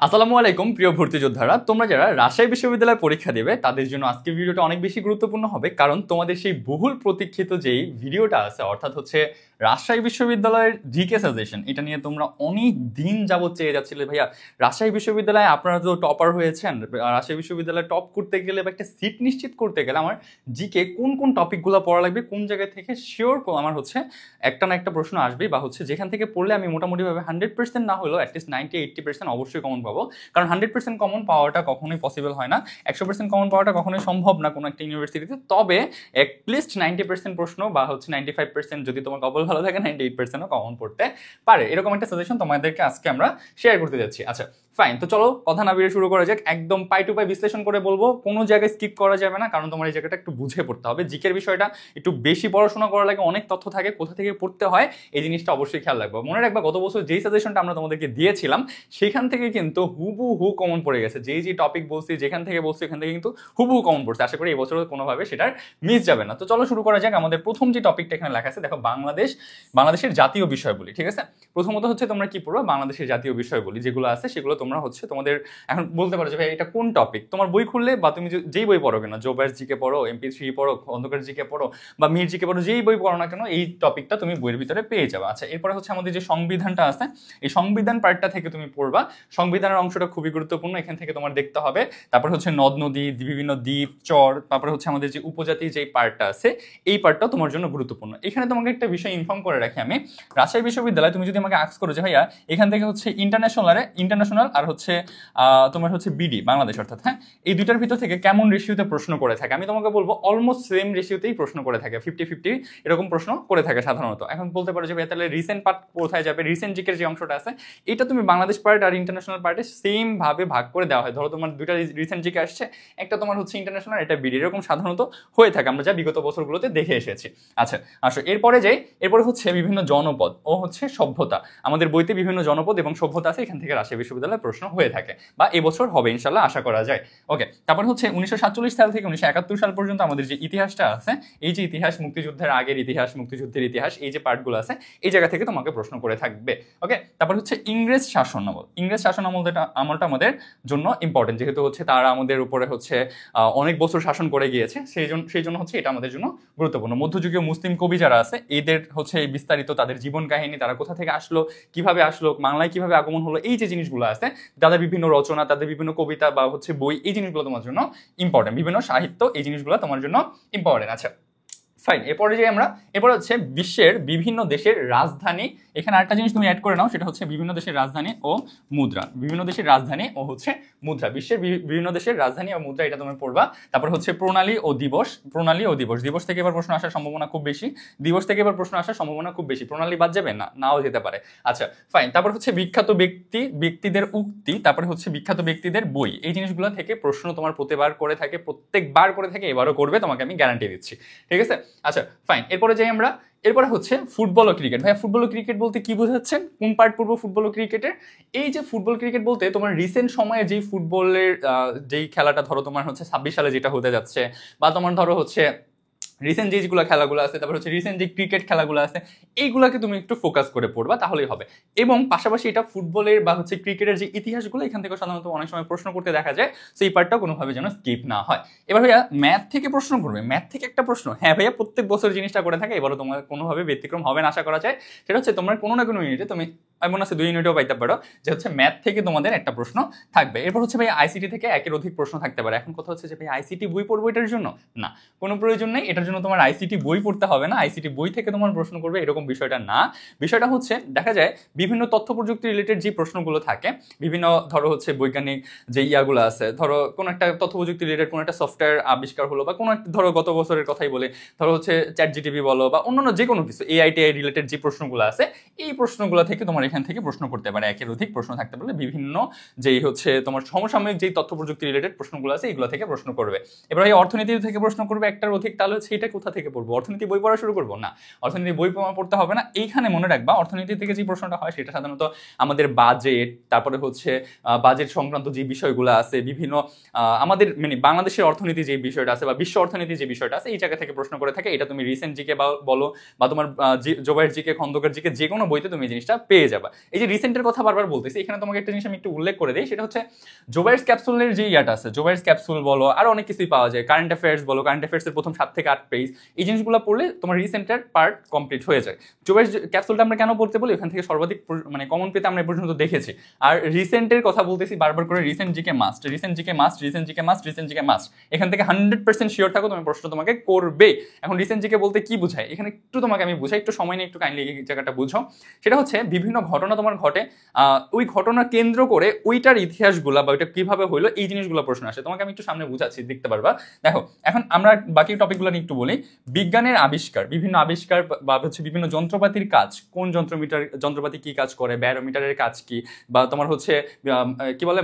আসসালামু আলাইকুম প্রিয় ভর্তি যোদ্ধারা, তোমরা যারা রাজশাহী বিশ্ববিদ্যালয়ে পরীক্ষা দেবে তাদের জন্য আজকের ভিডিওটা অনেক বেশি গুরুত্বপূর্ণ হবে, কারণ তোমাদের সেই বহুল প্রতীক্ষিত যেই ভিডিওটা আছে অর্থাৎ হচ্ছে রাজশাহী বিশ্ববিদ্যালয়ের জিকে সাজেশন, এটা নিয়ে তোমরা অনেক দিন যাবত চেয়ে যাচ্ছিলে ভাইয়া রাজশাহী বিশ্ববিদ্যালয়ে আপনারা তো টপার হয়েছেন, রাজশাহী বিশ্ববিদ্যালয়ে টপ করতে গেলে বা একটা সিট নিশ্চিত করতে গেলে আমার জিকে কোন কোন টপিকগুলো পড়া লাগবে, কোন জায়গা থেকে শিওর আমার হচ্ছে একটা না একটা প্রশ্ন আসবে, বা হচ্ছে যেখান থেকে পড়লে আমি মোটামুটিভাবে 100% না হলেও অ্যাটলিস্ট 90-80% অবশ্যই কমন পাবো। কারণ 100% কমন পাওয়াটা কখনোই পসিবল হয় না, 100% কমন পাওয়াটা কখনোই সম্ভব না কোনো একটা ইউনিভার্সিটিতে। তবে অ্যাটলিস্ট 90% প্রশ্ন বা হচ্ছে 95% যদি তোমার কপাল ভালো থাকে 98%ও কমন পড়তে পারে, এরকম একটা সাজেশন তোমাদেরকে আজকে আমরা শেয়ার করতে যাচ্ছি। আচ্ছা ফাইন, তো চলো কথা না বেরিয়ে শুরু করা যাক। একদম পাই টু পাই বিশ্লেষণ করে বলবো, কোনো জায়গায় স্কিপ করা যাবে না, কারণ তোমার এই জায়গাটা একটু বুঝে পড়তে হবে। জিকের বিষয়টা একটু বেশি পড়াশোনা করা লাগে, অনেক তথ্য থাকে, কোথা থেকে পড়তে হয় এই জিনিসটা অবশ্যই খেয়াল রাখবো। মনে রাখবা গত বছর যেই সাজেশনটা আমরা তোমাদেরকে দিয়েছিলাম সেখান থেকে কিন্তু হুবহু কমন পড়ে গেছে, যেই যে টপিক বলছি যেখান থেকে বলছি এখান থেকে কিন্তু হুবহু কমন পড়ছে। আশা করি এই বছর কোনোভাবে সেটার মিস যাবে না। তো চলো শুরু করা যাক। আমাদের প্রথম যে টপিকটা এখানে লেখা আছে দেখো, বাংলাদেশের জাতীয় বিষয়গুলি। ঠিক আছে, প্রথমত হচ্ছে তোমরা কি পড়ো, বাংলাদেশের জাতীয় বিষয়গুলি যেগুলো আছে সেগুলো তোমরা হচ্ছে তোমাদের এখন বলতে পারো যে ভাই এটা কোন টপিক। তোমার বই খুললে বা তুমি যেই বই পড়ো কেন, জোবায়ের জিকে পড়ো, MP3 পড়ো, খন্দকার জিকে পড়ো বা মীর জিকে পড়ো, যেই বই পড়ো না কেন এই টপিকটা তুমি বইয়ের ভিতরে পেয়ে যাবে। আচ্ছা, এরপরে হচ্ছে আমাদের যে সংবিধানটা আছে, এই সংবিধান পার্টটা থেকে তুমি পড়বা। সংবিধানের অংশটা খুবই গুরুত্বপূর্ণ, এখান থেকে তোমার দেখতে হবে। তারপর হচ্ছে নদ নদী, বিভিন্ন দ্বীপ চর, তারপরে হচ্ছে আমাদের যে উপজাতি যে পার্টটা আছে এই পার্টটাও তোমার জন্য গুরুত্বপূর্ণ। এখানে তোমাকে একটা বিষয় ইনফর্ম করে রাখি আমি, রাজশাহী বিশ্ববিদ্যালয় তুমি যদি আমাকে আস্ক করো যে ভাইয়া এখান থেকে হচ্ছে ইন্টারন্যাশনাল আর হচ্ছে তোমার হচ্ছে বিডি বাংলাদেশ অর্থাৎ, হ্যাঁ, এই দুইটার ভিতর থেকে কেমন রেশিওতে প্রশ্ন করে থাকে, আমি তোমাকে বলবো অলমোস্ট সেম রেশিওতেই প্রশ্ন করে থাকে, 50-50 এরকম প্রশ্ন করে থাকে সাধারণত। এখন বলতে পারো যে ভাইয়া তাহলে রিসেন্ট পার্ট কোথায় যাবে, রিসেন্ট জিকের যে অংশটা আছে এটা তুমি বাংলাদেশ পার্ট আর ইন্টারন্যাশনাল পার্টে সেম ভাবে ভাগ করে দেওয়া হয়। ধরো তোমার দুইটা রিসেন্ট জিকে আসছে, একটা তোমার হচ্ছে ইন্টারন্যাশনাল, এটা বিডি, এরকম সাধারণত হয়ে থাকে, আমরা যা বিগত বছরগুলোতে দেখে এসেছি। আচ্ছা আসো এরপরে যাই। এরপরে হচ্ছে বিভিন্ন জনপদ ও হচ্ছে সভ্যতা, আমাদের বইতে বিভিন্ন জনপদ এবং সভ্যতা আছে, এখান থেকে রাজশাহী বিশ্ববিদ্যালয়ে প্রশ্ন হয়ে থাকে বা এবছর হবে ইনশাল্লাহ, আশা করা যায়। ওকে, তারপর হচ্ছে 1947 সাল থেকে 1971 সাল পর্যন্ত আমাদের যে ইতিহাসটা আছে, এই যে ইতিহাস, মুক্তিযুদ্ধের আগের ইতিহাস, মুক্তিযুদ্ধের ইতিহাস, এই যে পার্টগুলো আছে এই জায়গা থেকে তোমাকে প্রশ্ন করে থাকবে। ওকে, তারপর হচ্ছে ইংরেজ শাসন আমল। ইংরেজ শাসন আমলটা আমাদের জন্য ইম্পর্টেন্ট, যেহেতু হচ্ছে তারা আমাদের উপরে হচ্ছে অনেক বছর শাসন করে গিয়েছে, সেই জন্য হচ্ছে এটা আমাদের জন্য গুরুত্বপূর্ণ। মধ্যযুগীয় মুসলিম কবি যারা আছে এদের হচ্ছে বিস্তারিত তাদের জীবন কাহিনী, তারা কোথা থেকে আসলো, কিভাবে আসলো, বাংলায় কিভাবে আগমন হলো, এই যে জিনিসগুলো আছে, তাদের বিভিন্ন রচনা, তাদের বিভিন্ন কবিতা বা হচ্ছে বই, এই জিনিসগুলো তোমার জন্য ইম্পর্টেন্ট, বিভিন্ন সাহিত্য, এই জিনিসগুলো তোমার জন্য ইম্পর্টেন্ট। আচ্ছা ফাইন, এরপরে যে আমরা এরপরে হচ্ছে বিশ্বের বিভিন্ন দেশের রাজধানী। এখানে আরেকটা জিনিস তুমি অ্যাড করে নাও, সেটা হচ্ছে বিভিন্ন দেশের রাজধানী ও মুদ্রা। বিভিন্ন দেশের রাজধানী ও হচ্ছে মুদ্রা, বিশ্বের বিভিন্ন দেশের রাজধানী ও মুদ্রা, এটা তুমি পড়বা। তারপর হচ্ছে প্রণালী ও দিবস। দিবস থেকে এবার প্রশ্ন আসার সম্ভাবনা খুব বেশি, প্রণালী বাদ যাবে না, নাও যেতে পারে। আচ্ছা ফাইন, তারপর হচ্ছে বিখ্যাত ব্যক্তিদের উক্তি, তারপরে হচ্ছে বিখ্যাত ব্যক্তিদের বই, এই জিনিসগুলো থেকে প্রশ্ন তোমার প্রত্যেকবার করে থাকে, এবারও করবে, তোমাকে আমি গ্যারান্টি দিচ্ছি। ঠিক আছে, আচ্ছা ফাইন, এরপরে হচ্ছে ফুটবল ও ক্রিকেট। ভাইয়া ফুটবল ও ক্রিকেট বলতে কি বোঝাচ্ছেন, কোন পার্ট পড়বো ফুটবল ও ক্রিকেটের? এই যে ফুটবল ক্রিকেট বলতে তোমার রিসেন্ট সময়ে যেই ফুটবলের যেই খেলাটা, ধরো তোমার হচ্ছে 26 সালে যেটা হতে যাচ্ছে, বা তোমার ধরো হচ্ছে রিসেন্ট যেগুলো খেলাগুলো আছে, তারপর হচ্ছে রিসেন্ট যে ক্রিকেট খেলাগুলো আছে, এইগুলোকে তুমি একটু ফোকাস করে পড়বা, তাহলেই হবে। এবং পাশাপাশি এটা ফুটবলের বা হচ্ছে ক্রিকেটের যে ইতিহাসগুলো, এখান থেকে সাধারণত অনেক সময় প্রশ্ন করতে দেখা যায়, সেই পার্টটাও কোনোভাবে যেন স্কিপ না হয়। এবার ভাইয়া ম্যাথ থেকে প্রশ্ন করবে, ম্যাথ থেকে একটা প্রশ্ন, হ্যাঁ ভাইয়া প্রত্যেক বছর জিনিসটা করে থাকে, এবারও তোমার কোনোভাবে ব্যতিক্রম হবে না আশা করা যায়। সেটা হচ্ছে তোমার কোনো না কোনো ইউনিটে তুমি এমন আছে 2 ইউনিটেও পাইতে পারো যে হচ্ছে ম্যাথ থেকে তোমাদের একটা প্রশ্ন থাকবে। এরপর হচ্ছে ভাই আইসিটি থেকে একের অধিক প্রশ্ন থাকতে পারে। এখন কথা হচ্ছে যে ভাই আইসিটি বই পড়বো এটার জন্য, না, কোনো প্রয়োজন নেই, এটার জন্য তোমার আইসিটি বই পড়তে হবে না, আইসিটি বই থেকে তোমার প্রশ্ন করবে এরকম বিষয়টা না। বিষয়টা হচ্ছে দেখা যায় বিভিন্ন তথ্য প্রযুক্তি রিলেটেড যে প্রশ্নগুলো থাকে, বিভিন্ন ধরো হচ্ছে বৈজ্ঞানিক যে ইয়াগুলো আছে, ধরো কোনো একটা তথ্য প্রযুক্তি রিলেটেড কোনো একটা সফটওয়্যার আবিষ্কার হলো, বা কোনো একটা ধরো গত বছরের কথাই বলে, ধরো হচ্ছে চ্যাটজিটিপি বলো বা অন্যান্য যে কোনো কিছু এআই রিলেটেড যে প্রশ্নগুলো আছে, এই প্রশ্নগুলো থেকে তোমার এখান থেকে প্রশ্ন করতে পারে, একের অধিক প্রশ্ন থাকতে পারে, বিভিন্ন যেই হচ্ছে তোমার সমসাময়িক যেই তথ্য প্রযুক্তি রিলেটেড প্রশ্নগুলো আছে এইগুলো থেকে প্রশ্ন করবে। এবার এই অর্থনীতি থেকে প্রশ্ন করবে একটার অধিক, তাহলে হচ্ছে এটা কোথা থেকে পড়বো, অর্থনীতি বই পড়া শুরু করবো? না, অর্থনীতি বই পড়তে হবে না। এইখানে মনে রাখবা অর্থনীতি থেকে যে প্রশ্নটা হয় সেটা সাধারণত আমাদের বাজেট, তারপরে হচ্ছে বাজেট সংক্রান্ত যে বিষয়গুলো আছে, বিভিন্ন আমাদের মানে বাংলাদেশের অর্থনীতি যে বিষয়টা আছে বা বিশ্ব অর্থনীতি যে বিষয়টা আছে, এই জায়গা থেকে প্রশ্ন করে থাকে। এটা তুমি রিসেন্ট জিকে বলো বা তোমার জোবায়ের জিকে, খন্দকার জিকে, যে কোনো বইতে তুমি এই জিনিসটা পেয়ে যাবে। যাবা। এই যে রিসেন্টের কথা বারবার বলতেছি, এখানে তোমাকে একটা জিনিস আমি একটু উল্লেখ করে দিই, সেটা হচ্ছে জোবাইরস ক্যাপসুলের যে ইয়াটা আছে, জোবাইরস ক্যাপসুল বলো আর অনেক কিছুই পাওয়া যায়, কারেন্ট অ্যাফেয়ার্স বলো, কারেন্ট অ্যাফেয়ার্সের প্রথম 7 থেকে 8 পেজ, এই জিনিসগুলো পড়লে তোমার রিসেন্টের পার্ট কমপ্লিট হয়ে যায়। জোবাইরস ক্যাপসুলটা আমরা কেন পড়তে বলি, এখান থেকে সর্বাধিক মানে কমন পেতে আমরা এ পর্যন্ত দেখেছি। আর রিসেন্টের কথা বলতেছি বারবার করে, recent GK must, recent GK must, recent GK must, recent GK must. এখান থেকে 100% শিওর থাকো তুমি প্রশ্ন তোমাকে করবে। এখন রিসেন্ট জিকে বলতে কি বোঝায়, এখানে একটু তোমাকে আমি বুঝাই, একটু সময় নিয়ে একটু কাইন্ডলি এই জায়গাটা বুঝো। সেটা হচ্ছে বিভিন্ন ঘটনা তোমার ঘটে, ওই ঘটনা কেন্দ্র করে ওইটার ইতিহাসগুলা বা ওইটা কিভাবে হইলো এই জিনিসগুলো প্রশ্ন আসে। তোমাকে আমি একটু সামনে বুঝাচ্ছি, দেখতে পারবা। দেখো এখন আমরা বাকি টপিকগুলো নিয়ে একটু বলি। বিজ্ঞানের আবিষ্কার, বিভিন্ন আবিষ্কার বা হচ্ছে বিভিন্ন যন্ত্রপাতির কাজ, কোন যন্ত্রপাতি কি কাজ করে, ব্যারোমিটারের কাজ কি, বা তোমার হচ্ছে কি বলে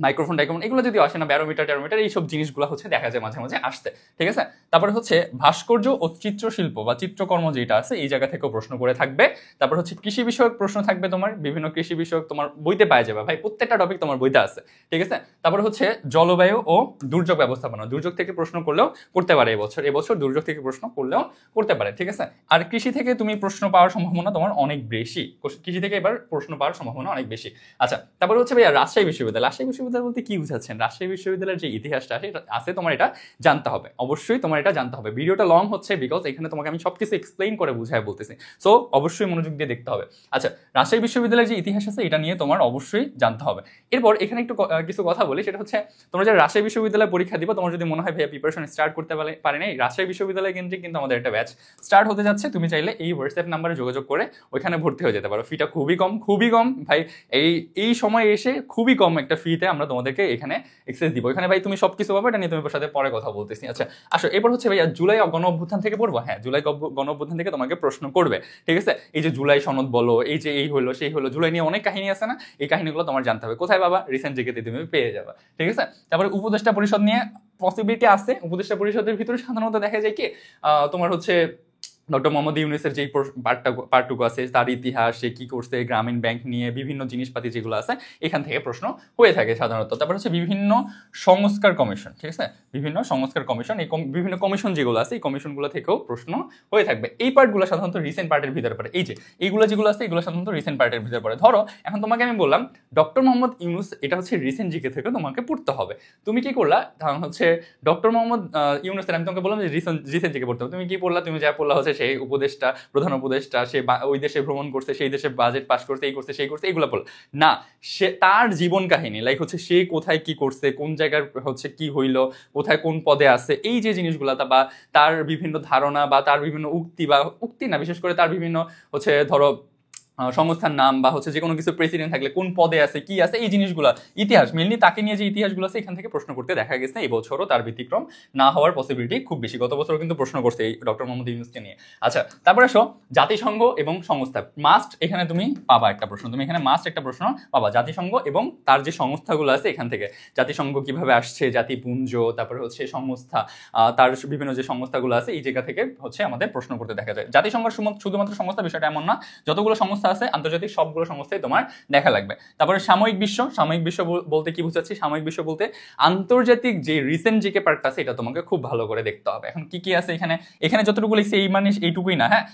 মাইক্রোফোন টাইক্রোফোন, এগুলো যদি আসে না, ব্যারোমিটার ট্যারোমিটার এইসব জিনিসগুলো হচ্ছে দেখা যায় মাঝে মাঝে আসতে, ঠিক আছে। তারপরে হচ্ছে ভাস্কর্য ও চিত্রশিল্প বা চিত্রকর্ম যেটা আছে এই জায়গা থেকেও প্রশ্ন করে থাকবে। তারপর হচ্ছে কৃষি বিষয়ক প্রশ্ন থাকবে, তোমার বিভিন্ন কৃষি বিষয়ক তোমার বইতে পাওয়া যাবে ভাই, প্রত্যেকটা টপিক তোমার বইতে আছে, ঠিক আছে। তারপরে হচ্ছে জলবায়ু ও দুর্যোগ ব্যবস্থাপনা, দুর্যোগ থেকে প্রশ্ন করলেও করতে পারে এবছর দুর্যোগ থেকে প্রশ্ন করলেও করতে পারে, ঠিক আছে। আর কৃষি থেকে তুমি প্রশ্ন পাওয়ার সম্ভাবনা তোমার অনেক বেশি, কৃষি থেকে এবার প্রশ্ন পাওয়ার সম্ভাবনা অনেক বেশি। আচ্ছা, তারপরে হচ্ছে ভাইয়া রাজশাহী বিশ্ববিদ্যালয় বলতে কি বুঝাচ্ছেন, রাজশাহী বিশ্ববিদ্যালয়ের যে ইতিহাসটা আছে তোমার এটা জানতে হবে, অবশ্যই তোমার এটা জানতে হবে। ভিডিওটা লং হচ্ছে বিকজ এখানে তোমাকে আমি সবকিছু এক্সপ্লেইন করে বুঝায় বলতেছি, সো অবশ্যই মনোযোগ দিয়ে দেখতে হবে। আচ্ছা, রাজশাহী বিশ্ববিদ্যালয়ের যে ইতিহাস আছে এটা নিয়ে তোমার অবশ্যই জানতে হবে। এরপর এখানে একটু কিছু কথা বলি, সেটা হচ্ছে তোমরা যারা রাজশাহী বিশ্ববিদ্যালয়ে পরীক্ষা দিবা, তোমার যদি মনে হয় ভাইয়া প্রিপারেশন স্টার্ট করতে পারে নাই, রাজশাহী বিশ্ববিদ্যালয় কেন্দ্রিক কিন্তু আমাদের একটা ব্যাচ স্টার্ট হতে যাচ্ছে। তুমি চাইলে এই হোয়াটসঅ্যাপ নাম্বারে যোগাযোগ করে ওইখানে ভর্তি হয়ে যেতে পারো। ফিটা খুবই কম ভাই, এই সময় এসে খুবই কম একটা ফিতে আমরা তোমাদেরকে এখানে এক্সেস দিব। এখানে ভাই তুমি সবকিছু পাবে, এটা নিয়ে তুমি সাথে পরে কথা বলতেছি। আচ্ছা আসো, এরপর হচ্ছে ভাইয়া জুলাই গণ অভ্যুত্থান থেকে পড়বো। হ্যাঁ, জুলাই গণ অভ্যুত্থান থেকে তোমাকে প্রশ্ন করবে, ঠিক আছে। এই যে জুলাই সনদ বলো, এই যে এই হলো সেই হলো, জুলাই নিয়ে অনেক কাহিনী আছে না, এই কাহিনীগুলো তোমার জানতে হবে। কোথায় বাবা, রিসেন্ট জিকেতে তুমি পেয়ে যাবে, ঠিক আছে। তারপরে উপদেষ্টা পরিষদ নিয়ে পসিবিলিটি আছে। উপদেষ্টা পরিষদের ভিতরে সাধারণত দেখা যায় কি তোমার হচ্ছে ডক্টর মোহাম্মদ ইউনূসের যেই পার্টটুকু আছে, তার ইতিহাস, সে কি করছে, গ্রামীণ ব্যাংক নিয়ে বিভিন্ন জিনিসপাতি যেগুলো আছে এখান থেকে প্রশ্ন হয়ে থাকে সাধারণত। তারপর হচ্ছে বিভিন্ন সংস্কার কমিশন, ঠিক আছে, বিভিন্ন সংস্কার কমিশন, এই বিভিন্ন কমিশন যেগুলো আছে এই কমিশনগুলো থেকেও প্রশ্ন হয়ে থাকবে। এই পার্টগুলো সাধারণত রিসেন্ট পার্টের ভিতরে পড়ে। এই যে এইগুলো যেগুলো আছে এগুলো সাধারণত রিসেন্ট পার্টের ভিতরে পড়ে। ধরো এখন তোমাকে আমি বললাম ডক্টর মোহাম্মদ ইউনূস, এটা হচ্ছে রিসেন্ট জিকে থেকে তোমাকে পড়তে হবে। তুমি কি করলা, কারণ হচ্ছে ডক্টর মোহাম্মদ ইউনূসের আমি তোমাকে বললাম যে রিসেন্ট জিকে পড়তে হবে, তুমি কি পড়লা, তুমি যা পড়লা হচ্ছে সেই উপদেষ্টা, প্রধান উপদেষ্টা, সে ওই দেশে ভ্রমণ করছে, সেই দেশে বাজেট পাস করছে, এই করছে সেই করছে, এইগুলো বল না। সে তার জীবন কাহিনী, লাইক হচ্ছে সে কোথায় কি করছে, কোন জায়গার হচ্ছে কি হইলো, কোথায় কোন পদে আছে, এই যে জিনিসগুলো, বা তার বিভিন্ন ধারণা বা তার বিভিন্ন উক্তি না, বিশেষ করে তার বিভিন্ন হচ্ছে ধরো সংস্থার নাম বা হচ্ছে যে কোনো কিছু প্রেসিডেন্ট থাকলে কোন পদে আছে, কি আছে, এই জিনিসগুলো ইতিহাস মেনলি তাকে নিয়ে যে ইতিহাসগুলো আছে এখান থেকে প্রশ্ন করতে দেখা গেছে। এই বছরও তার ব্যতিক্রম না হওয়ার পসিবিলিটি খুব বেশি। গত বছরও কিন্তু প্রশ্ন করছে এই ডক্টর মোহাম্মদ ইউনূসকে নিয়ে। আচ্ছা, তারপরে আসো জাতিসংঘ এবং সংস্থা মাস্ট, এখানে তুমি পাবা একটা প্রশ্ন, তুমি এখানে মাস্ট একটা প্রশ্ন পাবা, জাতিসংঘ এবং তার যে সংস্থাগুলো আছে এখান থেকে, জাতিসংঘ কিভাবে আসছে, জাতিপুঞ্জ, তারপরে হচ্ছে সংস্থা, তার বিভিন্ন যে সংস্থাগুলো আছে এই জায়গা থেকে হচ্ছে আমাদের প্রশ্ন করতে দেখা যায়। জাতিসংঘ শুধুমাত্র সংস্থা বিষয়টা এমন না, যতগুলো সংস্থা আছে আন্তর্জাতিক সবগুলো সংস্থায় তোমার দেখা লাগবে। তারপরে সাময়িক বিশ্ব বলতে কি বুঝাচ্ছি, সাময়িক বিশ্ব বলতে আন্তর্জাতিক যে রিসেন্ট জিকে পার্টটা আছে এটা তোমাকে খুব ভালো করে দেখতে হবে। এখন কি কি আছে এখানে যতটুকু লিখছি এই মানে এইটুকুই না, হ্যাঁ।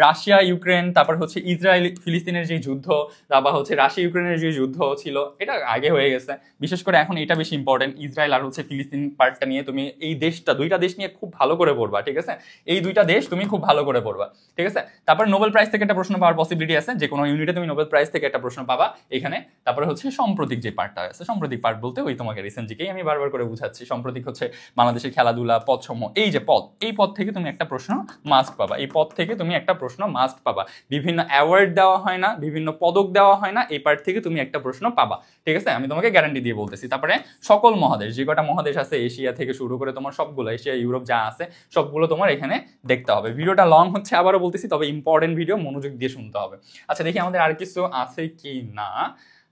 রাশিয়া ইউক্রেন, তারপর হচ্ছে ইসরায়েল ফিলিস্তিনের যে যুদ্ধ, তারপর হচ্ছে রাশিয়া ইউক্রেনের যে যুদ্ধ ছিল এটা আগে হয়ে গেছে, বিশেষ করে এখন এটা বেশি ইম্পর্টেন্ট, ইসরায়েল আর হচ্ছে ফিলিস্তিন পার্টটা নিয়ে তুমি এই দুইটা দেশ নিয়ে খুব ভালো করে পড়বা, ঠিক আছে। এই দুইটা দেশ তুমি খুব ভালো করে পড়বা, ঠিক আছে। তারপর নোবেল প্রাইজ থেকে একটা প্রশ্ন পাওয়ার পসিবিলিটি আছে, যে কোনো ইউনিটে তুমি নোবেল প্রাইজ থেকে একটা প্রশ্ন পাবা এখানে। তারপরে হচ্ছে সাম্প্রতিক যে পার্টটা আছে, সাম্প্রতিক পার্ট বলতে ওই তোমাকে রিসেন্ট জিকেই আমি বারবার করে বুঝাচ্ছি। সাম্প্রতিক হচ্ছে বাংলাদেশের খেলাধুলা, পদসমূহ, এই যে এই পদ থেকে তুমি একটা প্রশ্ন মাস্ট পাবা, এই পদ থেকে তুমি একটা প্রশ্ন মাস্ট পাবা। বিভিন্ন অ্যাওয়ার্ড দেওয়া হয় না, বিভিন্ন পদক দেওয়া হয় না, এই পার্ট থেকে তুমি একটা প্রশ্ন পাবা, ঠিক আছে, আমি তোমাকে গ্যারান্টি দিয়ে বলতেছি। তারপরে সকল মহাদেশ, যে কটা মহাদেশ আছে এশিয়া থেকে শুরু করে তোমার সবগুলো, এশিয়া ইউরোপ যা আছে সবগুলো তোমার এখানে দেখতে হবে। ভিডিওটা লং হচ্ছে আবারও বলতেছি, তবে ইম্পর্টেন্ট ভিডিও, মনোযোগ দিয়ে শুনতে হবে। আচ্ছা দেখি আমাদের আর কিছু আছে কি না।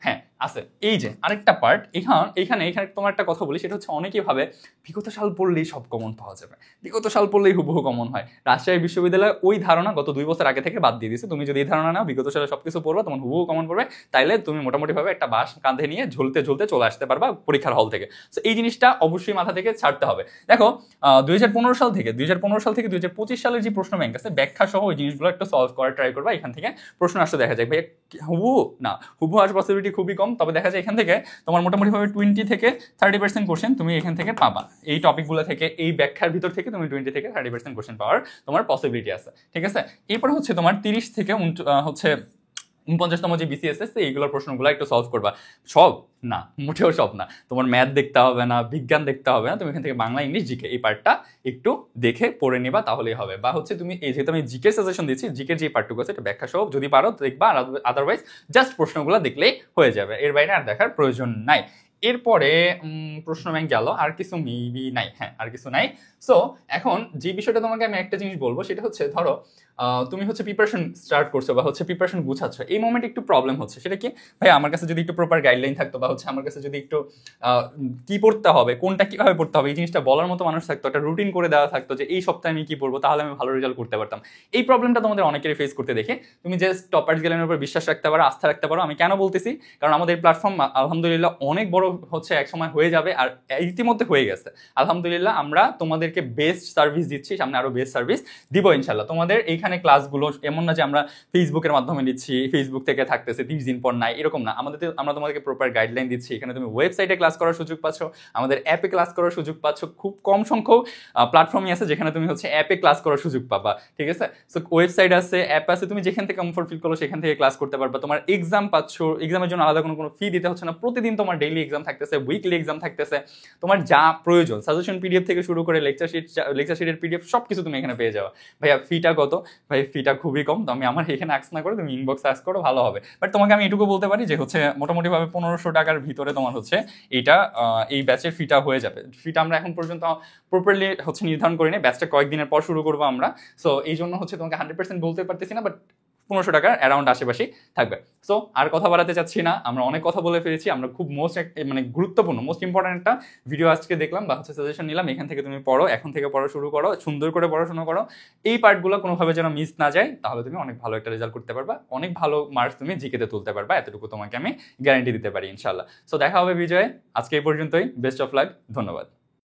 হ্যাঁ, আছে। এই যে আরেকটা পার্ট, এখানে তোমার একটা কথা বলি, সেটা হচ্ছে অনেকেই ভাবে বিগত সাল পড়লেই সব কমন পাওয়া যাবে, বিগত সাল পড়লেই হুবহু কমন হয়। রাজশাহী বিশ্ববিদ্যালয় ওই ধারণা গত 2 বছর আগে থেকে বাদ দিয়ে দিয়েছে। তুমি যদি এই ধারণা নাও বিগত সালে সবকিছু পড়বা তোমার হুবহু কমন পড়বে, তাইলে তুমি মোটামুটি ভাবে একটা বাঁশ কাঁধে নিয়ে ঝুলতে ঝুলতে চলে আসতে পারবা পরীক্ষার হল থেকে। তো এই জিনিসটা অবশ্যই মাথা থেকে ছাড়তে হবে। দেখো 2015 সাল থেকে 2025 সালের যে প্রশ্ন ব্যাংক আছে ব্যাখ্যা সহ ওই জিনিসগুলো একটু সলভ করার ট্রাই করবা। এখান থেকে প্রশ্ন আসতে দেখা যায় ভাই হুবহু না, হুবহু আসার পসিবিলিটি খুবই কম, তবে দেখা যায় এখান থেকে তোমার মোটামুটিভাবে 20 থেকে 30% কোশ্চেন তুমি এখান থেকে পাবা। এই টপিকগুলো থেকে, এই ব্যাখ্যার ভিতর থেকে তুমি 20 থেকে 30% কোশ্চেন পাওয়ার তোমার পসিবিলিটি আছে, ঠিক আছে। এরপর হচ্ছে তোমার 30 থেকে হচ্ছে 49তম যে বিসিএসএস এইগুলোর প্রশ্নগুলো একটু সলভ করবা। সব না, মোটেও সব না। তোমার ম্যাথ দেখতে হবে না, বিজ্ঞান দেখতে হবে না, তুমি এখান থেকে বাংলা, ইংলিশ, জিকে এই পার্টটা একটু দেখে পড়ে নিবা, তাহলেই হবে। বা হচ্ছে তুমি এই যেহেতু আমি জিকে সাজেশন দিচ্ছি, জিকের যে পার্টটুকু আছে এটা ব্যাখ্যা সহ যদি পারো দেখবা, আর আদারওয়াইজ জাস্ট প্রশ্নগুলো দেখলেই হয়ে যাবে, এর বাইরে আর দেখার প্রয়োজন নাই। এরপরে প্রশ্ন ব্যাংক গেল, আর কিছু মেবি নাই, হ্যাঁ আর কিছু নাই। সো এখন যে বিষয়টা তোমাকে আমি একটা জিনিস বলবো সেটা হচ্ছে, ধরো তুমি হচ্ছে প্রিপারেশন স্টার্ট করছো বা হচ্ছে প্রিপারেশন গুছাচ্ছ, এই মোমেন্ট একটু প্রবলেম হচ্ছে। সেটা কি ভাই, আমার কাছে যদি একটু প্রপার গাইডলাইন থাকতো, বা হচ্ছে আমার কাছে যদি একটু কি পড়তে হবে, কোনটা কিভাবে পড়তে হবে, এই জিনিসটা বলার মতো মানুষ থাকতো, একটা রুটিন করে দেওয়া থাকতো যে এই সপ্তাহে আমি কি পড়বো, তাহলে আমি ভালো রেজাল্ট করতে পারতাম। এই প্রবলেমটা তোমাদের অনেকেরই ফেস করতে দেখে তুমি জাস্ট টপার্স গেলেনের উপর বিশ্বাস রাখতে পারো, আস্থা রাখতে পারো। আমি কেন বলতেছি, কারণ আমাদের প্ল্যাটফর্ম আলহামদুলিল্লাহ অনেক বড় হচ্ছে, এক সময় হয়ে যাবে, আর ইতিমধ্যে হয়ে গেছে আলহামদুলিল্লাহ। আমরা তোমাদেরকে বেস্ট সার্ভিস দিচ্ছি, সামনে আরো বেস্ট সার্ভিস দিব ইনশাল্লাহ। তোমাদের এইখানে ক্লাসগুলো এমন না যে আমরা ফেসবুকের মাধ্যমে নিচ্ছি, ফেসবুক থেকে থাকতেছে 30 দিন পর নাই, এরকম না। আমরা তোমাদেরকে প্রপার গাইডলাইন দিচ্ছি। এখানে তুমি ওয়েবসাইটে ক্লাস করার সুযোগ পাচ্ছ, আমাদের অ্যাপে ক্লাস করার সুযোগ পাচ্ছ। খুব কম সংখ্যক প্ল্যাটফর্মই আছে যেখানে তুমি হচ্ছে অ্যাপে ক্লাস করার সুযোগ পাবা, ঠিক আছে। সো ওয়েবসাইট আছে, অ্যাপ আছে, তুমি যেখান থেকে কমফোর্ট ফিল করো সেখান থেকে ক্লাস করতে পারবা। তোমার এক্সাম পাচ্ছ, এক্সামের জন্য আলাদা কোনো ফি দিতে হচ্ছে না। প্রতিদিন তোমার ডেইলি এক্সাম থাকতেছে, উইকলি এক্সাম থাকতেছে। তোমার যা প্রয়োজন সাজেশন পিডিএফ থেকে শুরু করে লেকচার শিটের পিডিএফ সব কিছু তুমি এখানে পেয়ে যাবে। ভাইয়া ফিটা কত? ভাই ফিটা খুবই কম, তো আমি আমার এখানে আক্স না করে তুমি ইনবক্স আক্স করো, ভালো হবে। বাট তোমাকে আমি এটুকু বলতে পারি যে হচ্ছে মোটামুটিভাবে 1500 টাকার ভিতরে তোমার হচ্ছে এইটা এই ব্যাচের ফিটা হয়ে যাবে। ফিটা আমরা এখন পর্যন্ত প্রপারলি হচ্ছে নির্ধারণ করিনি, ব্যাচটা কয়েকদিনের পর শুরু করবো আমরা। সো এই জন্য হচ্ছে তোমাকে 100% বলতে পারতেছি না, বাট 1500 টাকার অ্যারাউন্ড আশেপাশেই থাকবে। সো আর কথা বাড়াতে চাচ্ছি না, আমরা অনেক কথা বলে ফেলেছি। আমরা খুব মানে গুরুত্বপূর্ণ, মোস্ট ইম্পর্টেন্ট একটা ভিডিও আজকে দেখলাম বা হচ্ছে সাজেশন নিলাম। এখান থেকে তুমি পড়ো, এখন থেকে পড়া শুরু করো, সুন্দর করে পড়াশোনা করো। এই পার্টগুলো কোনোভাবে যেন মিস না যায়, তাহলে তুমি অনেক ভালো একটা রেজাল্ট করতে পারবা, অনেক ভালো মার্কস তুমি জিকেতে তুলতে পারবা, এতটুকু তোমাকে আমি গ্যারান্টি দিতে পারি ইনশাল্লাহ। সো দেখা হবে বিজয়, আজকে এই পর্যন্তই। বেস্ট অফ লাক, ধন্যবাদ।